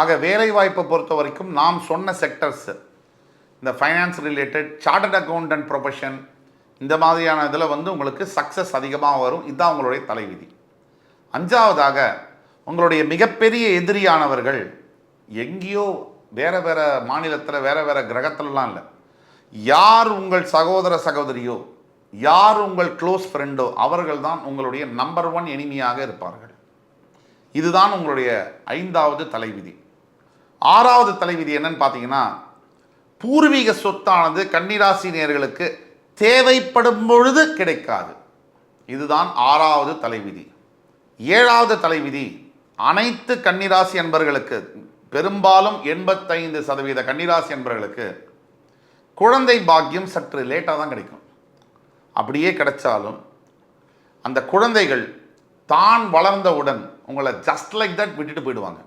ஆக வேலைவாய்ப்பை பொறுத்த வரைக்கும் நாம் சொன்ன செக்டர்ஸ், இந்த finance related, chartered accountant profession, இந்த மாதிரியான இதில் உங்களுக்கு சக்ஸஸ் அதிகமாக வரும். இதுதான் உங்களுடைய தலைவிதி. 5வதாக உங்களுடைய மிகப்பெரிய எதிரியானவர்கள் எங்கேயோ வேறு வேறு மாநிலத்தில் வேறு வேறு கிரகத்திலலாம் இல்லை. யார் உங்கள் சகோதர சகோதரியோ, யார் உங்கள் க்ளோஸ் ஃப்ரெண்டோ, அவர்கள் தான் உங்களுடைய நம்பர் 1 எனிமியாக இருப்பார்கள். இதுதான் உங்களுடைய 5வது தலைவிதி. 6வது தலைவிதி என்னன்னு பார்த்தீங்கன்னா, பூர்வீக சொத்தானது கன்னிராசி நேயர்களுக்கு தேவைப்படும் பொழுது கிடைக்காது. இதுதான் 6வது தலைவிதி. 7வது தலைவிதி, அனைத்து கன்னிராசி என்பர்களுக்கு, பெரும்பாலும் 85% கன்னிராசி என்பர்களுக்கு குழந்தை பாக்கியம் சற்று லேட்டாக தான் கிடைக்கும். அப்படியே கிடைச்சாலும் அந்த குழந்தைகள் தான் வளர்ந்தவுடன் உங்களை ஜஸ்ட் லைக் தட் விட்டுட்டு போயிடுவாங்க.